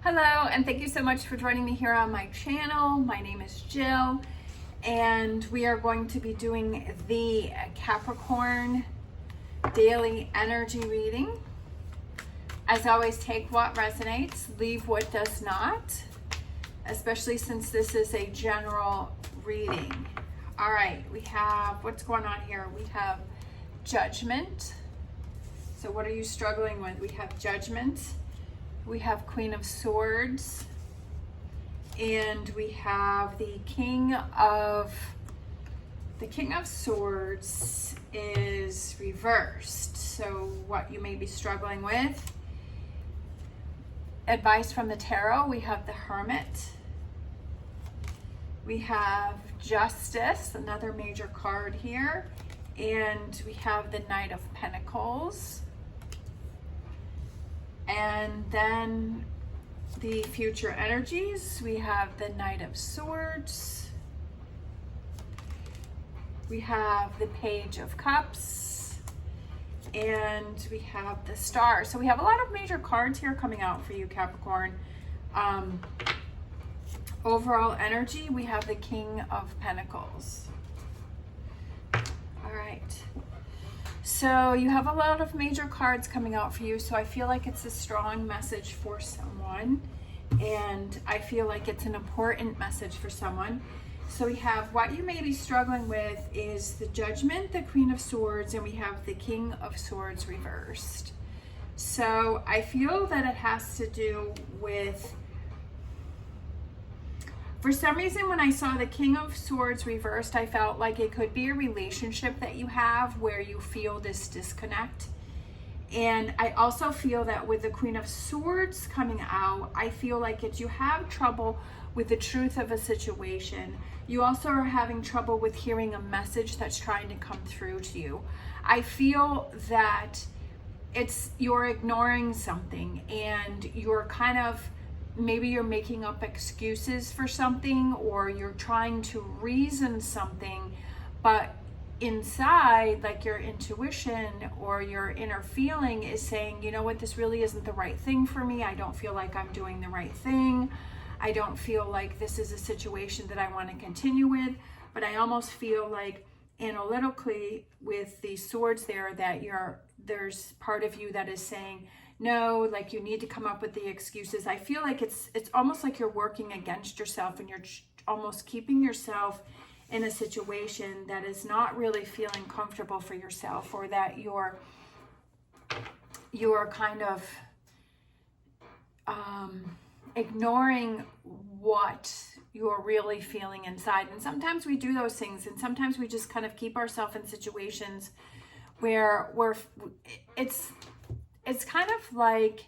Hello, and thank you so much for joining me here on my channel. My name is Jill, and we are going to be doing the Capricorn daily energy reading. As always, take what resonates, leave what does not, especially since this is a general reading. All right, we have, what's going on here? We have judgment. So what are you struggling with? We have judgment. We have Queen of Swords, and we have the King of Swords is reversed. So what you may be struggling with. Advice from the tarot, we have the Hermit. We have Justice, another major card here, and we have the Knight of Pentacles. And then the future energies, we have the Knight of Swords. We have the Page of Cups. And we have the Star. So we have a lot of major cards here coming out for you, Capricorn. Overall energy, we have the King of Pentacles. All right. So you have a lot of major cards coming out for you, so I feel like it's a strong message for someone, and I feel like it's an important message for someone. So we have what you may be struggling with is the Judgment, the Queen of Swords, and we have the King of Swords reversed. So I feel that it has to do with, for some reason, when I saw the King of Swords reversed, I felt like it could be a relationship that you have where you feel this disconnect. And I also feel that with the Queen of Swords coming out, I feel like you have trouble with the truth of a situation. You also are having trouble with hearing a message that's trying to come through to you. I feel that you're ignoring something, and you're kind of, maybe you're making up excuses for something, or you're trying to reason something, but inside, like, your intuition or your inner feeling is saying, you know what, this really isn't the right thing for me. I don't feel like I'm doing the right thing. I don't feel like this is a situation that I want to continue with. But I almost feel like analytically with the swords there, that there's part of you that is saying, no, like, you need to come up with the excuses. I feel like it's almost like you're working against yourself, and you're almost keeping yourself in a situation that is not really feeling comfortable for yourself, or that you're kind of ignoring what you're really feeling inside. And sometimes we do those things, and sometimes we just kind of keep ourselves in situations where it's kind of like,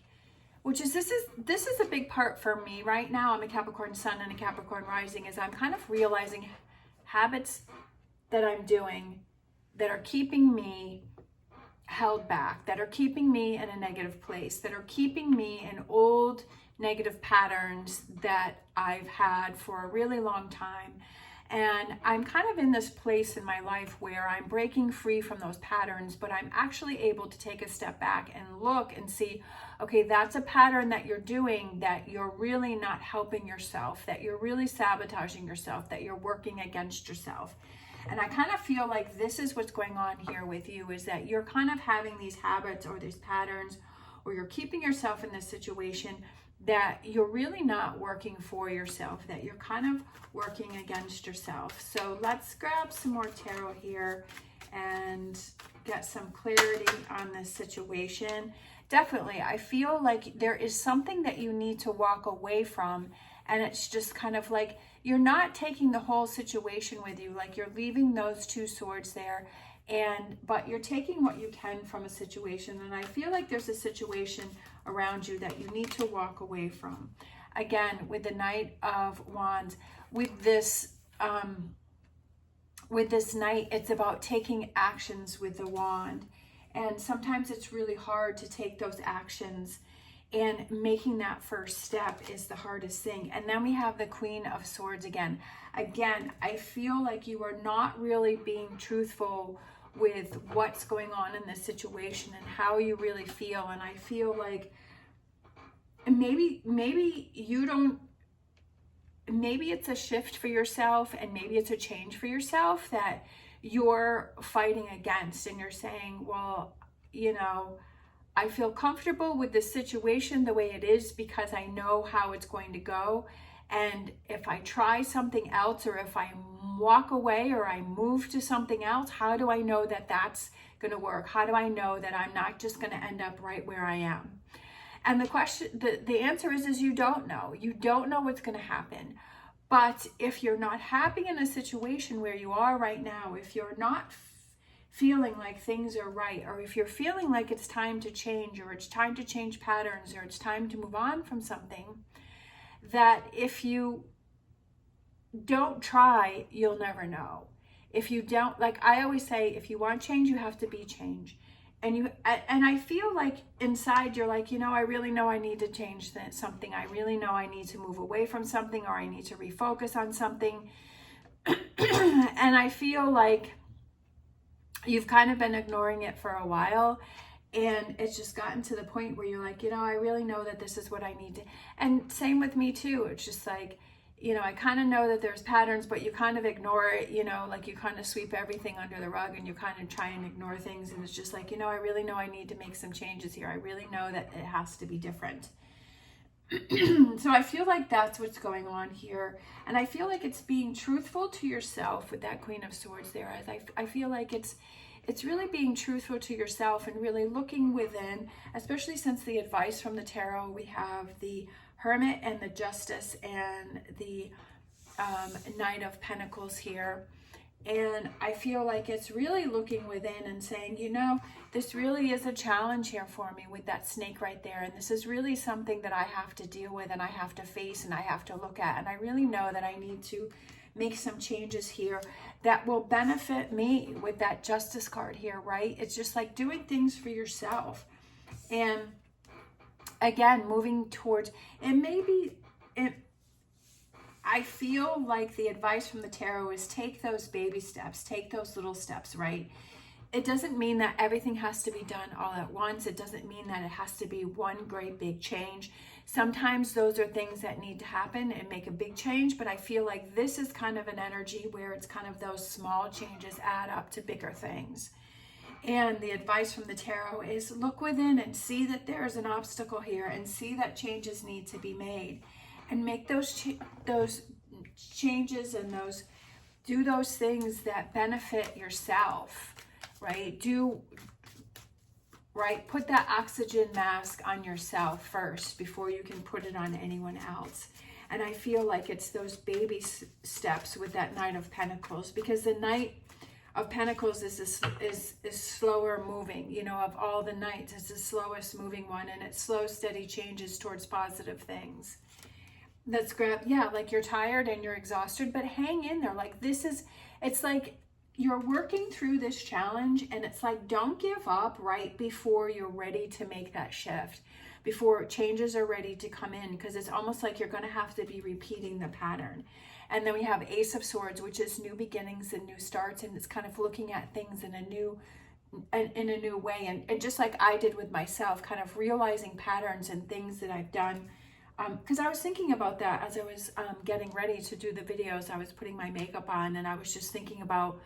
this is a big part for me right now. I'm a Capricorn Sun and a Capricorn Rising, is I'm kind of realizing habits that I'm doing that are keeping me held back, that are keeping me in a negative place, that are keeping me in old negative patterns that I've had for a really long time. And I'm kind of in this place in my life where I'm breaking free from those patterns, but I'm actually able to take a step back and look and see, okay, that's a pattern that you're doing, that you're really not helping yourself, that you're really sabotaging yourself, that you're working against yourself. And I kind of feel like this is what's going on here with you, is that you're kind of having these habits or these patterns, or you're keeping yourself in this situation that you're really not working for yourself, that you're kind of working against yourself. So let's grab some more tarot here and get some clarity on this situation. Definitely, I feel like there is something that you need to walk away from, and it's just kind of like you're not taking the whole situation with you, like you're leaving those two swords there, but you're taking what you can from a situation. And I feel like there's a situation around you that you need to walk away from. Again, with the Knight of Wands, with this Knight, it's about taking actions with the wand. And sometimes it's really hard to take those actions, and making that first step is the hardest thing. And then we have the Queen of Swords again. Again, I feel like you are not really being truthful with what's going on in this situation and how you really feel. And I feel like maybe you don't, maybe it's a shift for yourself, and maybe it's a change for yourself that you're fighting against, and you're saying, well, I feel comfortable with this situation the way it is because I know how it's going to go. And if I try something else, or if I walk away, or I move to something else, how do I know that that's going to work? How do I know that I'm not just going to end up right where I am? And the answer is you don't know. You don't know what's going to happen. But if you're not happy in a situation where you are right now, if you're not feeling like things are right, or if you're feeling like it's time to change, or it's time to change patterns, or it's time to move on from something, that if you don't try, you'll never know. If you don't, like I always say, if you want change, you have to be change. And I feel like inside you're like, I really know I need to change something. I really know I need to move away from something, or I need to refocus on something. And I feel like you've kind of been ignoring it for a while, and it's just gotten to the point where you're like, I really know that this is what I need to. And same with me too. It's just like, I kind of know that there's patterns, but you kind of ignore it, like you kind of sweep everything under the rug, and you kind of try and ignore things. And it's just like, I really know I need to make some changes here. I really know that it has to be different. So I feel like that's what's going on here. And I feel like it's being truthful to yourself with that Queen of Swords there. As I feel like it's really being truthful to yourself and really looking within, especially since the advice from the tarot, we have the Hermit and the Justice and the Knight of Pentacles here. And I feel like it's really looking within and saying, this really is a challenge here for me with that snake right there. And this is really something that I have to deal with, and I have to face, and I have to look at. And I really know that I need to make some changes here that will benefit me with that Justice card here, right? It's just like doing things for yourself. And again, moving towards, and maybe I feel like the advice from the tarot is take those baby steps, take those little steps, right? It doesn't mean that everything has to be done all at once. It doesn't mean that it has to be one great big change. Sometimes those are things that need to happen and make a big change, but I feel like this is kind of an energy where it's kind of those small changes add up to bigger things. And the advice from the tarot is look within and see that there's an obstacle here, and see that changes need to be made, and make those changes and do those things that benefit yourself, right? Put that oxygen mask on yourself first before you can put it on anyone else. And I feel like it's those baby steps with that Knight of Pentacles, because the Knight of Pentacles is slower moving, of all the knights, it's the slowest moving one, and it's slow, steady changes towards positive things. Let's like you're tired and you're exhausted, but hang in there. Like it's like you're working through this challenge, and it's like, don't give up right before you're ready to make that shift, before changes are ready to come in, because it's almost like you're going to have to be repeating the pattern. And then we have Ace of Swords, which is new beginnings and new starts, and it's kind of looking at things in a new way. And just like I did with myself, kind of realizing patterns and things that I've done. Because I was thinking about that as I was getting ready to do the videos. I was putting my makeup on, and I was just thinking about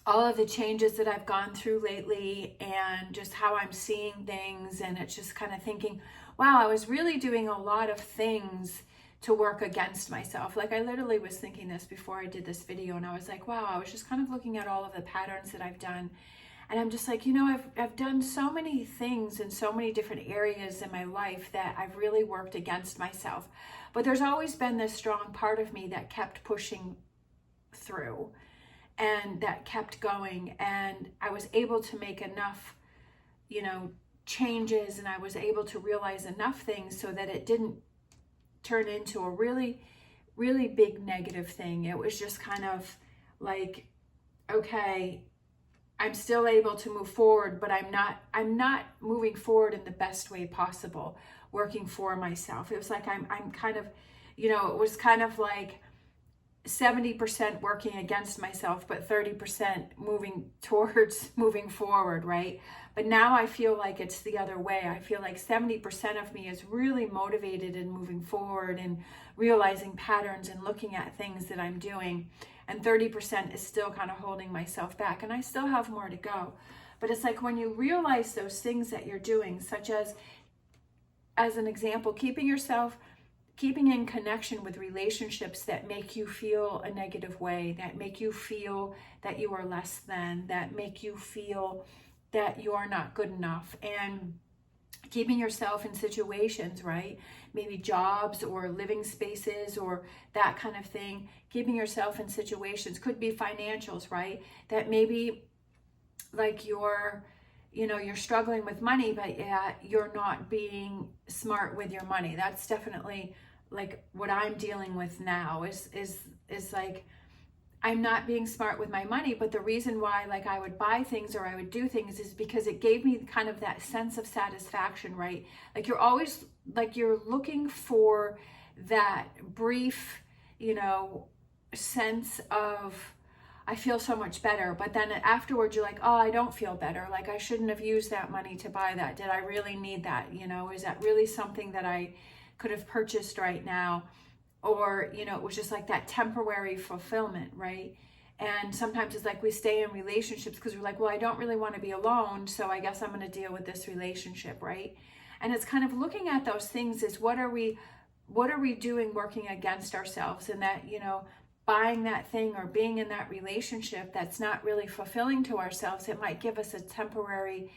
all of the changes that I've gone through lately, and just how I'm seeing things. And it's just kind of thinking, wow, I was really doing a lot of things to work against myself. Like I literally was thinking this before I did this video, and I was like, wow, I was just kind of looking at all of the patterns that I've done. And I'm just like, I've done so many things in so many different areas in my life that I've really worked against myself. But there's always been this strong part of me that kept pushing through, and that kept going. And I was able to make enough, changes, and I was able to realize enough things so that it didn't turn into a really, really big negative thing. It was just kind of like, okay, I'm still able to move forward, but I'm not moving forward in the best way possible, working for myself. It was like I'm kind of, it was kind of like 70% working against myself, but 30% moving towards moving forward, right? But now I feel like it's the other way. I feel like 70% of me is really motivated and moving forward and realizing patterns and looking at things that I'm doing. And 30% is still kind of holding myself back. And I still have more to go. But it's like when you realize those things that you're doing, such as an example, keeping in connection with relationships that make you feel a negative way, that make you feel that you are less than, that make you feel that you are not good enough, and keeping yourself in situations, right? Maybe jobs or living spaces or that kind of thing. Keeping yourself in situations, could be financials, right? That maybe like you're struggling with money, but yeah, you're not being smart with your money. That's definitely like what I'm dealing with now is like, I'm not being smart with my money, but the reason why like I would buy things or I would do things is because it gave me kind of that sense of satisfaction, right? Like you're always like, you're looking for that brief, sense of, I feel so much better. But then afterwards you're like, oh, I don't feel better. Like I shouldn't have used that money to buy that. Did I really need that? Is that really something that I could have purchased right now? Or, it was just like that temporary fulfillment, right? And sometimes it's like we stay in relationships because we're like, well, I don't really want to be alone, so I guess I'm going to deal with this relationship, right? And it's kind of looking at those things as what are we doing working against ourselves, and that, buying that thing or being in that relationship that's not really fulfilling to ourselves, it might give us a temporary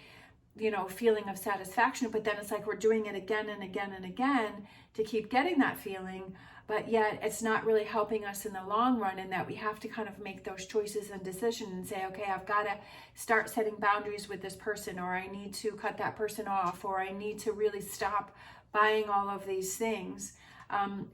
feeling of satisfaction, but then it's like we're doing it again and again and again to keep getting that feeling, but yet it's not really helping us in the long run, and that we have to kind of make those choices and decisions and say, okay, I've got to start setting boundaries with this person, or I need to cut that person off, or I need to really stop buying all of these things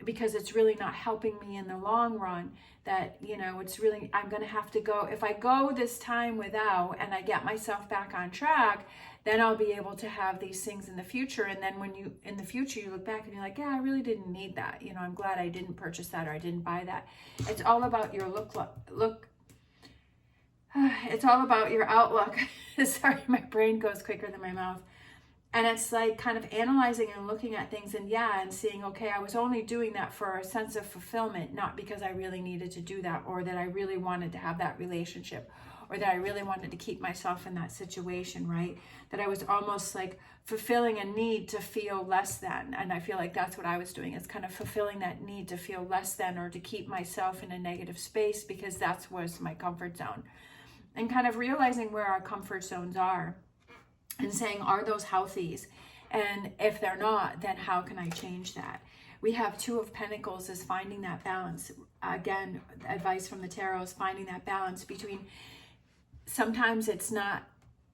because it's really not helping me in the long run. That, it's really, I'm going to have to go, if I go this time without and I get myself back on track, then I'll be able to have these things in the future. And then when in the future, you look back and you're like, yeah, I really didn't need that. I'm glad I didn't purchase that, or I didn't buy that. It's all about your look. It's all about your outlook. Sorry, my brain goes quicker than my mouth. And it's like kind of analyzing and looking at things and seeing, okay, I was only doing that for a sense of fulfillment, not because I really needed to do that, or that I really wanted to have that relationship, or that I really wanted to keep myself in that situation, right? That I was almost like fulfilling a need to feel less than. And I feel like that's what I was doing. It's kind of fulfilling that need to feel less than, or to keep myself in a negative space, because that was my comfort zone. And kind of realizing where our comfort zones are and saying, are those healthies? And if they're not, then how can I change that? We have Two of Pentacles as finding that balance. Again, advice from the tarot is finding that balance between, sometimes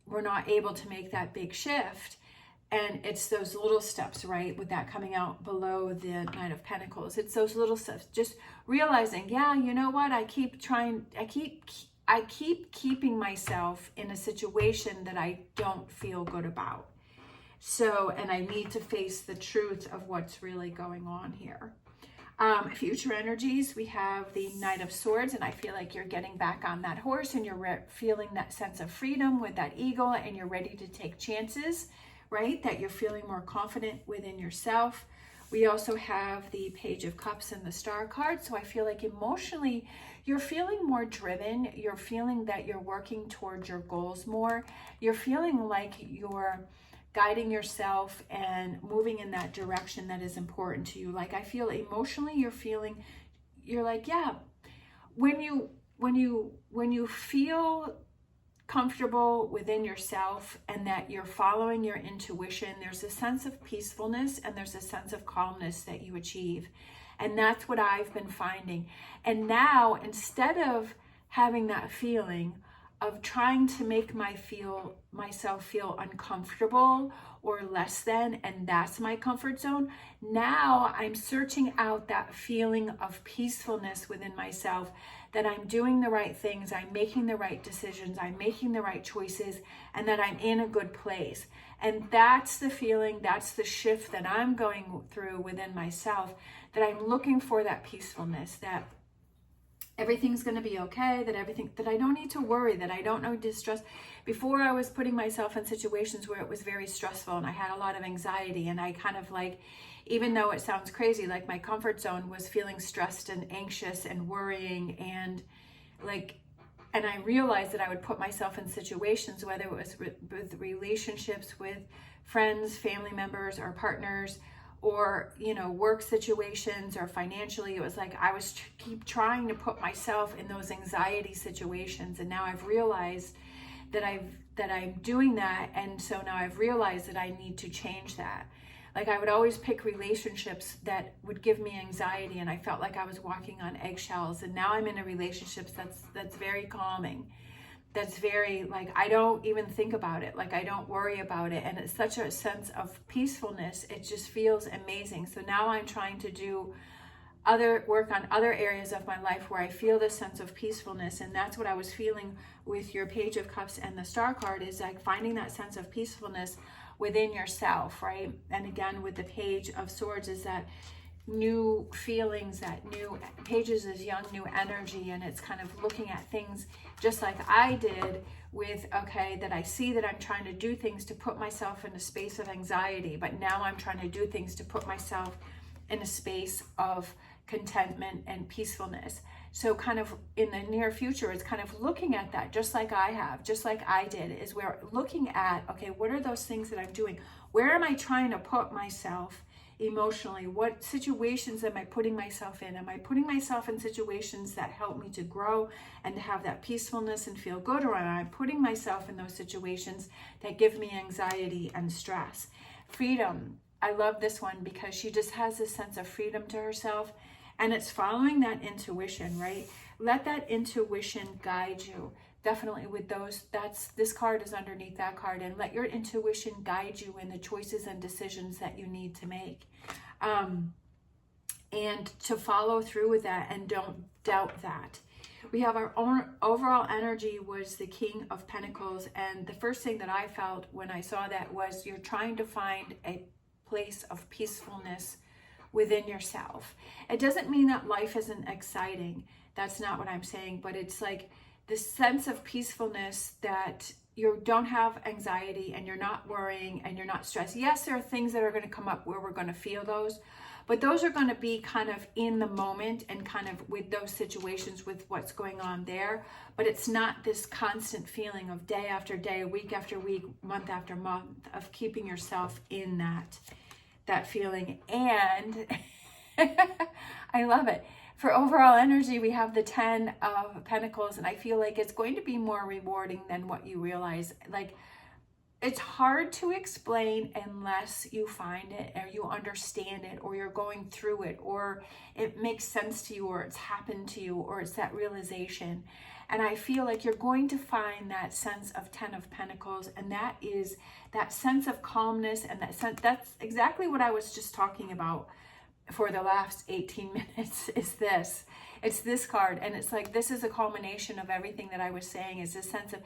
we're not able to make that big shift. And it's those little steps, right? With that coming out below the Knight of Pentacles. It's those little steps. Just realizing, yeah, you know what? I keep keeping myself in a situation that I don't feel good about. So, and I need to face the truth of what's really going on here. Future energies, we have the Knight of Swords, and I feel like you're getting back on that horse, and you're feeling that sense of freedom with that eagle, and you're ready to take chances, right? That you're feeling more confident within yourself. We also have the Page of Cups and the Star card. So I feel like emotionally, you're feeling more driven. You're feeling that you're working towards your goals more. You're feeling like you're guiding yourself and moving in that direction that is important to you. Like I feel emotionally, you're like, yeah, when you feel comfortable within yourself and that you're following your intuition, there's a sense of peacefulness and there's a sense of calmness that you achieve. And that's what I've been finding. And now, instead of having that feeling of trying to make myself feel uncomfortable or less than, and that's my comfort zone, now I'm searching out that feeling of peacefulness within myself, that I'm doing the right things, I'm making the right decisions, I'm making the right choices, and that I'm in a good place. And that's the feeling, that's the shift that I'm going through within myself, that I'm looking for that peacefulness, that everything's going to be okay, that I don't need to worry, that I don't need to stress. Before, I was putting myself in situations where it was very stressful and I had a lot of anxiety, and I kind of like, even though it sounds crazy, like my comfort zone was feeling stressed and anxious and worrying, and I realized that I would put myself in situations, whether it was with relationships with friends, family members, or partners, or, you know, work situations, or financially. It was like I was keep trying to put myself in those anxiety situations, and now I've realized that I'm doing that, and so now I've realized that I need to change that. Like, I would always pick relationships that would give me anxiety, and I felt like I was walking on eggshells. And now I'm in a relationship that's very calming. That's very, like, I don't even think about it. Like, I don't worry about it. And it's such a sense of peacefulness. It just feels amazing. So now I'm trying to do work on other areas of my life where I feel this sense of peacefulness. And that's what I was feeling with your Page of Cups and the Star card, is like finding that sense of peacefulness within yourself, right? And again, with the Page of Swords, is that new feelings, that new Pages is young, new energy. And it's kind of looking at things just like I did with, okay, that I see that I'm trying to do things to put myself in a space of anxiety, but now I'm trying to do things to put myself in a space of contentment and peacefulness. So kind of in the near future, it's kind of looking at that, just like I did, is we're looking at, okay, what are those things that I'm doing? Where am I trying to put myself emotionally? What situations am I putting myself in? Am I putting myself in situations that help me to grow and to have that peacefulness and feel good? Or am I putting myself in those situations that give me anxiety and stress? Freedom. I love this one because she just has this sense of freedom to herself, and it's following that intuition, right? Let that intuition guide you. Definitely with those, this card is underneath that card, and let your intuition guide you in the choices and decisions that you need to make. And to follow through with that, and don't doubt that. We have our own overall energy was the King of Pentacles, and the first thing that I felt when I saw that was you're trying to find a place of peacefulness within yourself. It doesn't mean that life isn't exciting. That's not what I'm saying, but it's like this sense of peacefulness that you don't have anxiety and you're not worrying and you're not stressed. Yes, there are things that are going to come up where we're going to feel those, but those are going to be kind of in the moment and kind of with those situations with what's going on there. But it's not this constant feeling of day after day, week after week, month after month of keeping yourself in that feeling. And I love it. For overall energy, we have the 10 of Pentacles, and I feel like it's going to be more rewarding than what you realize. Like, it's hard to explain unless you find it or you understand it, or you're going through it, or it makes sense to you, or it's happened to you, or it's that realization. And I feel like you're going to find that sense of 10 of Pentacles, and that is that sense of calmness, and that sense, that's exactly what I was just talking about for the last 18 minutes is this. It's this card, and it's like this is a culmination of everything that I was saying, is this sense of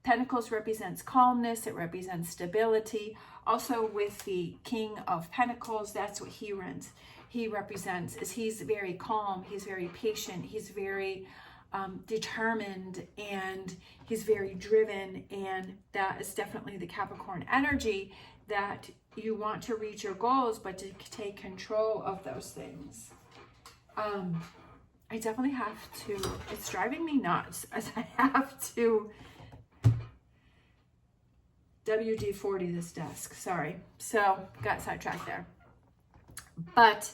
Pentacles represents calmness, it represents stability. Also with the King of Pentacles, that's what he represents, is he's very calm, he's very patient, he's very determined, and he's very driven. And that is definitely the Capricorn energy, that you want to reach your goals, but to take control of those things. I definitely have to, it's driving me nuts as I have to WD-40 this desk, sorry. So got sidetracked there. But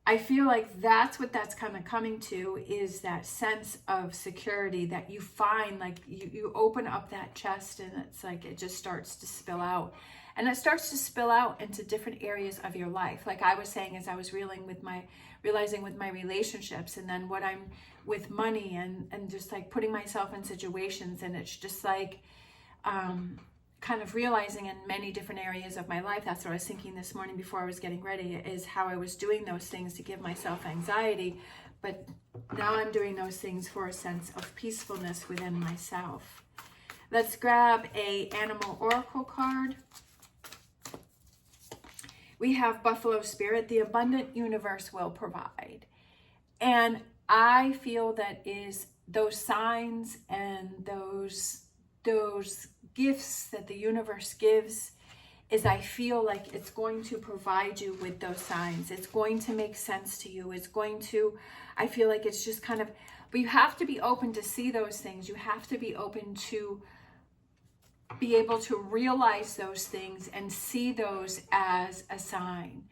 I feel like that's what that's kind of coming to, is that sense of security that you find, like you open up that chest, and it's like it just starts to spill out. And it starts to spill out into different areas of your life. Like I was saying, as I was realizing with my relationships, and then what I'm with money, and just like putting myself in situations, and it's just like kind of realizing in many different areas of my life. That's what I was thinking this morning before I was getting ready, is how I was doing those things to give myself anxiety, but now I'm doing those things for a sense of peacefulness within myself. Let's grab a animal oracle card. We have Buffalo Spirit, the abundant universe will provide. And I feel that is those signs and those gifts that the universe gives, is I feel like it's going to provide you with those signs. It's going to make sense to you. It's going to, I feel like it's just kind of, but you have to be open to see those things. You have to be open to be able to realize those things and see those as a sign,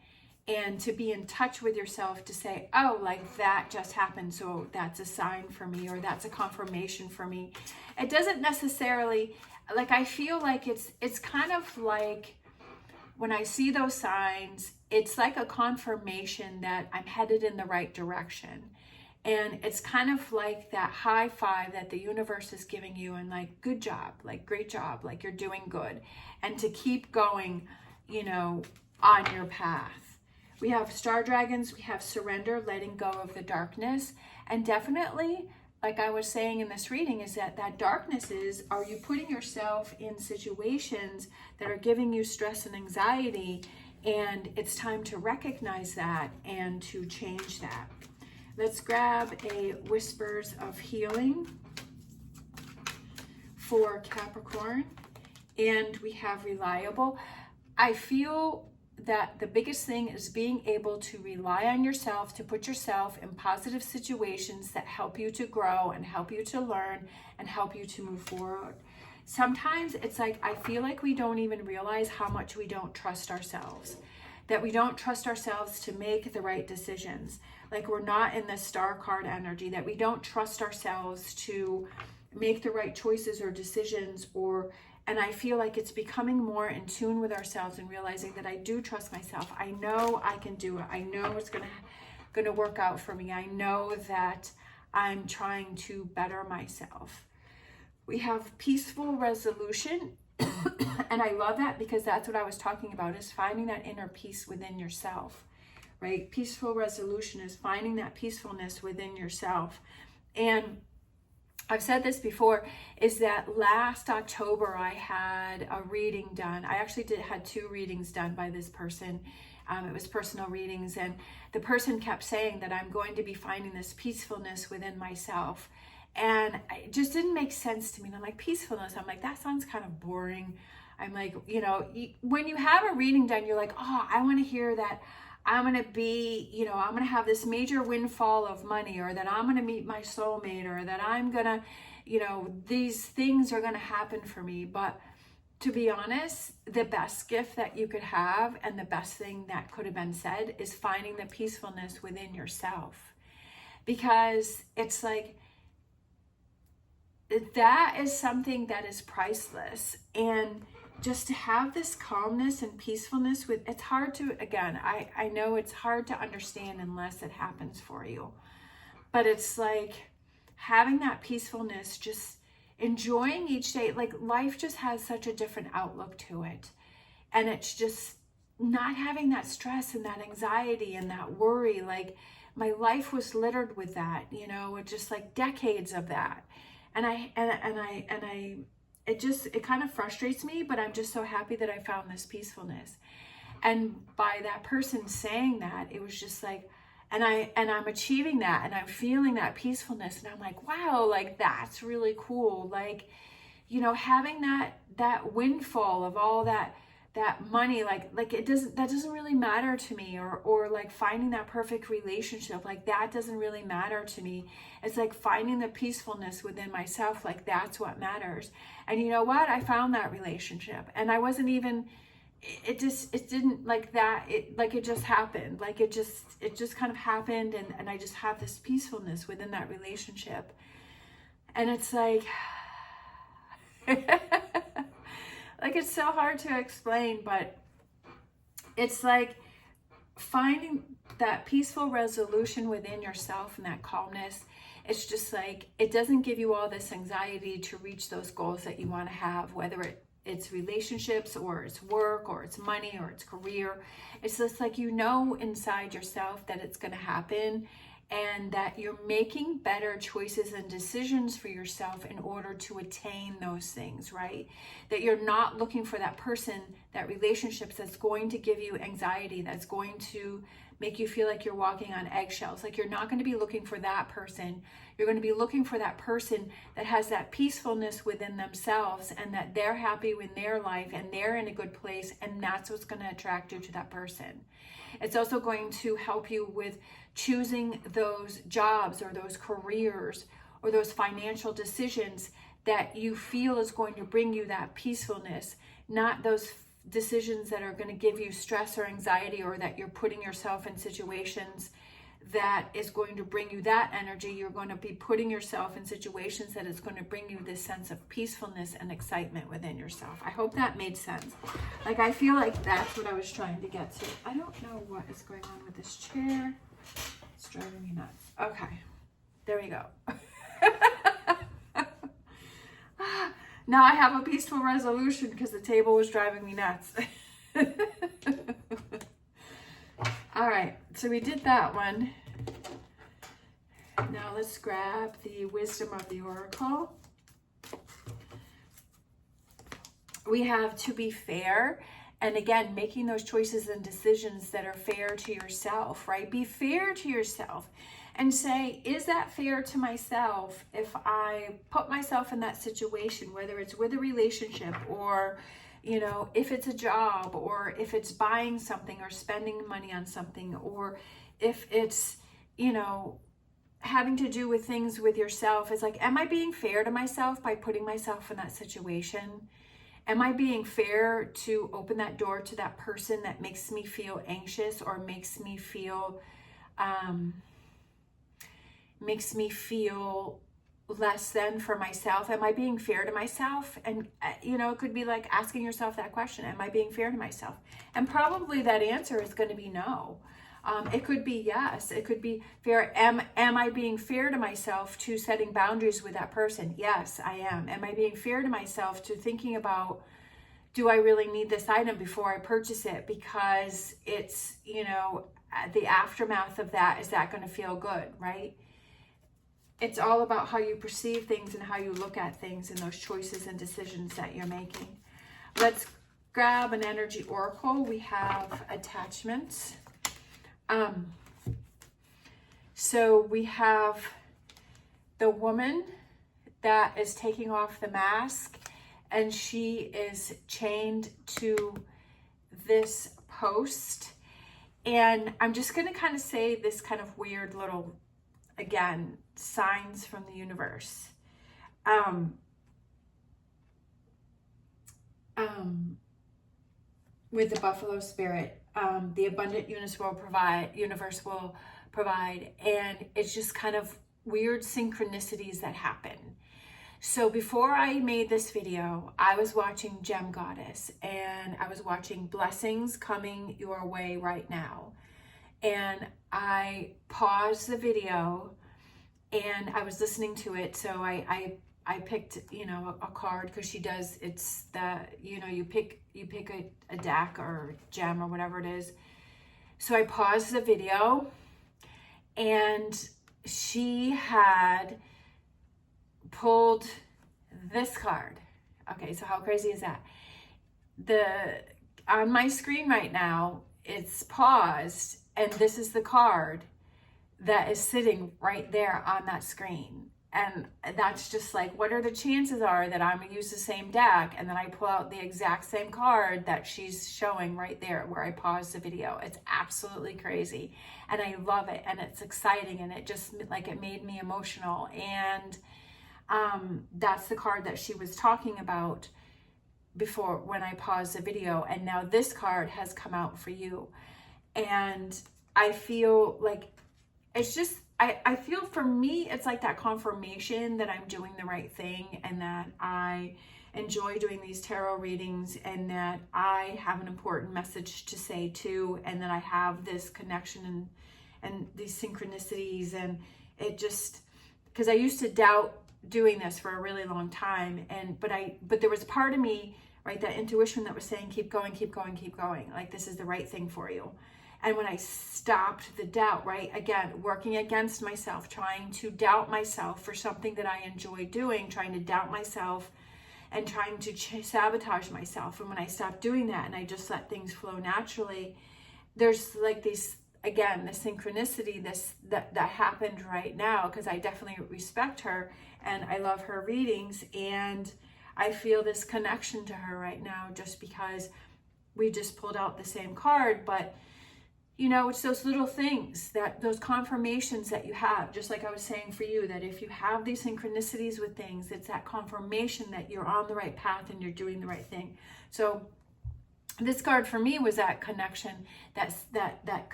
and to be in touch with yourself to say, oh, like that just happened, so that's a sign for me, or that's a confirmation for me. It doesn't necessarily, like, I feel like it's kind of like when I see those signs, it's like a confirmation that I'm headed in the right direction. And it's kind of like that high five that the universe is giving you, and like, good job, like, great job, like, you're doing good. And to keep going, you know, on your path. We have star dragons, we have surrender, letting go of the darkness. And definitely, like I was saying in this reading, is that darkness is, are you putting yourself in situations that are giving you stress and anxiety? And it's time to recognize that and to change that. Let's grab a Whispers of Healing for Capricorn. And we have reliable. I feel that the biggest thing is being able to rely on yourself, to put yourself in positive situations that help you to grow and help you to learn and help you to move forward. Sometimes it's like, I feel like we don't even realize how much we don't trust ourselves, that we don't trust ourselves to make the right decisions. Like, we're not in the star card energy, that we don't trust ourselves to make the right choices or decisions, and I feel like it's becoming more in tune with ourselves and realizing that I do trust myself. I know I can do it. I know it's gonna work out for me. I know that I'm trying to better myself. We have peaceful resolution. And I love that, because that's what I was talking about, is finding that inner peace within yourself, right? Peaceful resolution is finding that peacefulness within yourself. And I've said this before, is that last October I had a reading done. I actually had 2 readings done by this person. It was personal readings, and the person kept saying that I'm going to be finding this peacefulness within myself. And it just didn't make sense to me. And I'm like, peacefulness? I'm like, that sounds kind of boring. I'm like, you know, when you have a reading done, you're like, oh, I want to hear that I'm going to be, you know, I'm going to have this major windfall of money, or that I'm going to meet my soulmate, or that I'm going to, you know, these things are going to happen for me. But to be honest, the best gift that you could have, and the best thing that could have been said, is finding the peacefulness within yourself. Because it's like, that is something that is priceless. And just to have this calmness and peacefulness with, it's hard to, again, I know it's hard to understand unless it happens for you. But it's like having that peacefulness, just enjoying each day. Like, life just has such a different outlook to it. And it's just not having that stress and that anxiety and that worry. Like, my life was littered with that, you know, just like decades of that. And it kind of frustrates me, but I'm just so happy that I found this peacefulness. And by that person saying that, it was just like, and I'm achieving that, and I'm feeling that peacefulness, and I'm like, wow, like, that's really cool. Like, you know, having that windfall of all that money, like that doesn't really matter to me, or like finding that perfect relationship, like that doesn't really matter to me. It's like finding the peacefulness within myself, like that's what matters. And you know what? I found that relationship, and I wasn't even, it didn't like that, it just happened. Like it just kind of happened, and I just have this peacefulness within that relationship. And it's like, like, it's so hard to explain, but it's like finding that peaceful resolution within yourself and that calmness. It's just like, it doesn't give you all this anxiety to reach those goals that you want to have, whether it's relationships, or it's work, or it's money, or it's career. It's just like, you know, inside yourself that it's going to happen. and that you're making better choices and decisions for yourself in order to attain those things, right? That you're not looking for that person, that relationship that's going to give you anxiety, that's going to make you feel like you're walking on eggshells. Like, you're not going to be looking for that person. You're going to be looking for that person that has that peacefulness within themselves, and that they're happy in their life and they're in a good place, and that's what's going to attract you to that person. It's also going to help you with choosing those jobs or those careers or those financial decisions that you feel is going to bring you that peacefulness, not those decisions that are going to give you stress or anxiety, or that you're putting yourself in situations that is going to bring you that energy. You're going to be putting yourself in situations that is going to bring you this sense of peacefulness and excitement within yourself. I hope that made sense. Like, I feel like that's what I was trying to get to. I don't know what is going on with this chair. It's driving me nuts. Okay, there we go. Now I have a peaceful resolution because the table was driving me nuts. All right, so we did that one. Now let's grab the wisdom of the oracle. We have to be fair. And again, making those choices and decisions that are fair to yourself, right? Be fair to yourself and say, is that fair to myself if I put myself in that situation, whether it's with a relationship or, you know, if it's a job, or if it's buying something or spending money on something, or if it's, you know, having to do with things with yourself. It's like, am I being fair to myself by putting myself in that situation? Am I being fair to open that door to that person that makes me feel anxious or makes me feel less than for myself? Am I being fair to myself? And, you know, it could be like asking yourself that question. Am I being fair to myself? And probably that answer is going to be no. It could be yes. It could be fair. Am I being fair to myself to setting boundaries with that person? Yes, I am. Am I being fair to myself to thinking about, do I really need this item before I purchase it? Because it's, you know, the aftermath of that, is that going to feel good, right? It's all about how you perceive things and how you look at things and those choices and decisions that you're making. Let's grab an energy oracle. We have attachments. So we have the woman that is taking off the mask, and she is chained to this post. And I'm just going to kind of say this kind of weird little, again, signs from the universe. With the buffalo spirit, the abundant universe will provide, and it's just kind of weird synchronicities that happen. So before I made this video, I was watching Gem Goddess, and I was watching Blessings Coming Your Way Right Now. And I paused the video and I was listening to it. So I picked, you know, a card, because she does, it's the, you know, you pick a deck or gem or whatever it is. So I paused the video, and she had pulled this card. Okay, so how crazy is that? On my screen right now, it's paused, and this is the card that is sitting right there on that screen. And that's just like, what are the chances are that I'm gonna use the same deck and then I pull out the exact same card that she's showing right there where I paused the video. It's absolutely crazy. And I love it, and it's exciting, and it just, like, it made me emotional. And that's the card that she was talking about before when I paused the video. And now this card has come out for you. And I feel like it's just, I feel for me, it's like that confirmation that I'm doing the right thing, and that I enjoy doing these tarot readings, and that I have an important message to say too, and that I have this connection and these synchronicities. And it just, because I used to doubt doing this for a really long time, but there was part of me, right, that intuition that was saying, keep going, keep going, keep going, like, this is the right thing for you. And when I stopped the doubt, right, again, working against myself, trying to doubt myself for something that I enjoy doing, trying to doubt myself and trying to sabotage myself. And when I stopped doing that and I just let things flow naturally, there's like these, again, the synchronicity that happened right now, because I definitely respect her and I love her readings, and I feel this connection to her right now just because we just pulled out the same card. But you know, it's those little things, that those confirmations that you have, just like I was saying for you, that if you have these synchronicities with things, it's that confirmation that you're on the right path and you're doing the right thing. So this card for me was that connection, that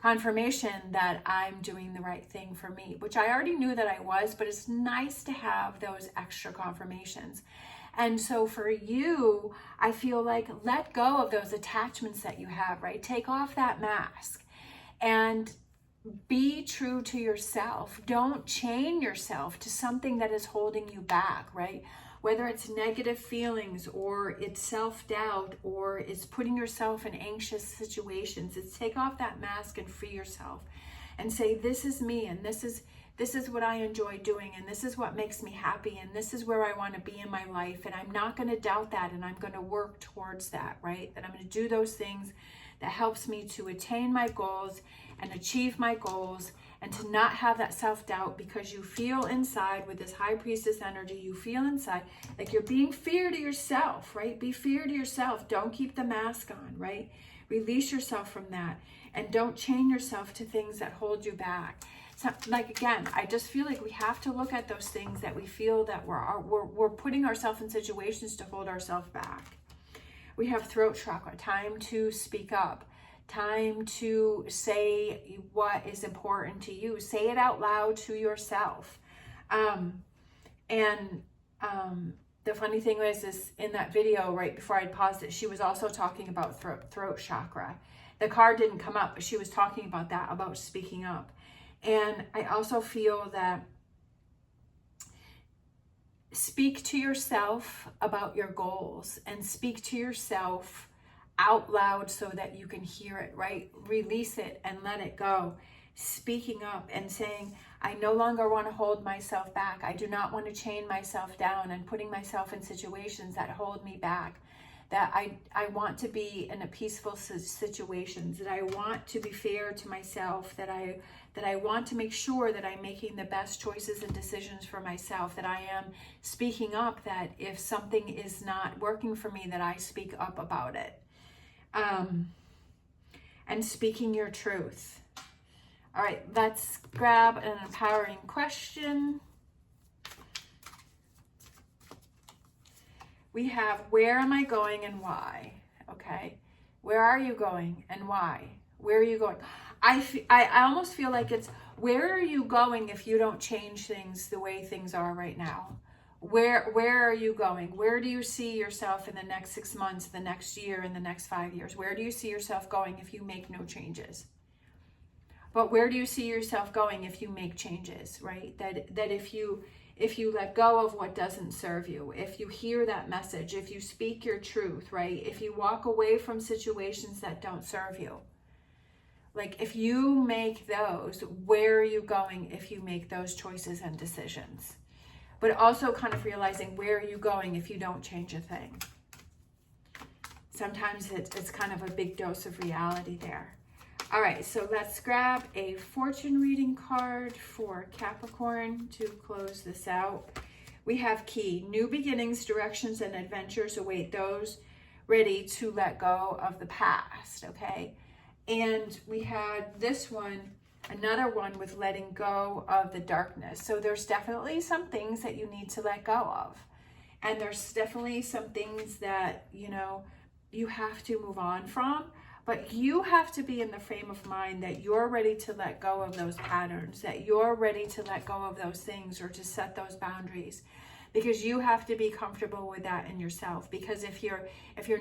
confirmation that I'm doing the right thing for me, which I already knew that I was, but it's nice to have those extra confirmations. And so for you, I feel like let go of those attachments that you have, right? Take off that mask and be true to yourself. Don't chain yourself to something that is holding you back, right? Whether it's negative feelings or it's self-doubt or it's putting yourself in anxious situations, it's take off that mask and free yourself and say, this is me, and this is what I enjoy doing, and this is what makes me happy, and this is where I want to be in my life, and I'm not going to doubt that, and I'm going to work towards that, right? That I'm going to do those things that helps me to attain my goals and achieve my goals, and to not have that self-doubt, because you feel inside with this high priestess energy, you feel inside like you're being fair to yourself, right? Be fair to yourself. Don't keep the mask on, right? Release yourself from that, and don't chain yourself to things that hold you back. So, like, again, I just feel like we have to look at those things that we feel that we're putting ourselves in situations to hold ourselves back. We have throat chakra, time to speak up, time to say what is important to you. Say it out loud to yourself. The funny thing was, is in that video right before I paused it, she was also talking about throat chakra. The card didn't come up, but she was talking about that, about speaking up. And I also feel that speak to yourself about your goals, and speak to yourself out loud so that you can hear it, right? Release it and let it go. Speaking up and saying, I no longer want to hold myself back. I do not want to chain myself down and putting myself in situations that hold me back. That I want to be in a peaceful situations, that I want to be fair to myself, that I want to make sure that I'm making the best choices and decisions for myself, that I am speaking up, that if something is not working for me, that I speak up about it. And speaking your truth. All right, let's grab an empowering question. We have, where am I going and why? Okay, where are you going and why? Where are you going? I almost feel like it's, where are you going if you don't change things the way things are right now? Where are you going? Where do you see yourself in the next 6 months, the next year, in the next 5 years? Where do you see yourself going if you make no changes? But where do you see yourself going if you make changes, right? That if you let go of what doesn't serve you, if you hear that message, if you speak your truth, right? If you walk away from situations that don't serve you. Like, if you make those, where are you going if you make those choices and decisions? But also kind of realizing, where are you going if you don't change a thing? Sometimes it's kind of a big dose of reality there. All right, so let's grab a fortune reading card for Capricorn to close this out. We have key, new beginnings, directions, and adventures await those ready to let go of the past, okay? And we had this one, another one with letting go of the darkness. So there's definitely some things that you need to let go of. And there's definitely some things that, you know, you have to move on from. But you have to be in the frame of mind that you're ready to let go of those patterns, that you're ready to let go of those things or to set those boundaries, because you have to be comfortable with that in yourself. Because if you're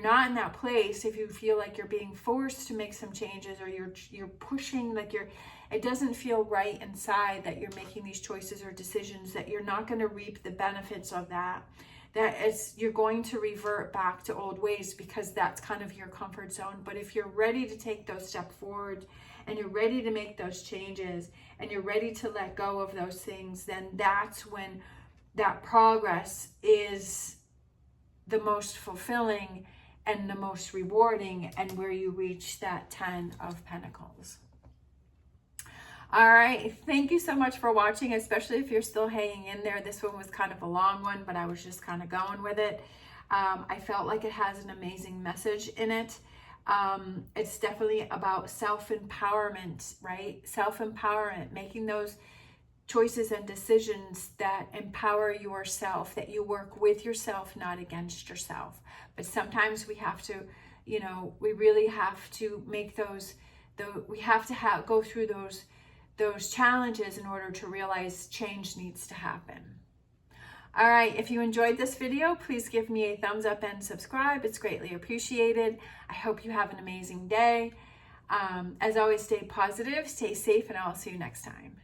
not in that place, if you feel like you're being forced to make some changes, or you're pushing, like it doesn't feel right inside that you're making these choices or decisions, that you're not going to reap the benefits of that, you're going to revert back to old ways because that's kind of your comfort zone. But if you're ready to take those steps forward and you're ready to make those changes and you're ready to let go of those things, then that's when that progress is the most fulfilling and the most rewarding, and where you reach that 10 of Pentacles. All right, thank you so much for watching, especially if you're still hanging in there. This one was kind of a long one, but I was just kind of going with it. I felt like it has an amazing message in it. It's definitely about self-empowerment, right? Self-empowerment, making those choices and decisions that empower yourself, that you work with yourself, not against yourself. But sometimes we have to, you know, we really have to make those, we have to go through those challenges in order to realize change needs to happen. All right, if you enjoyed this video, please give me a thumbs up and subscribe. It's greatly appreciated. I hope you have an amazing day. As always, stay positive, stay safe, and I'll see you next time.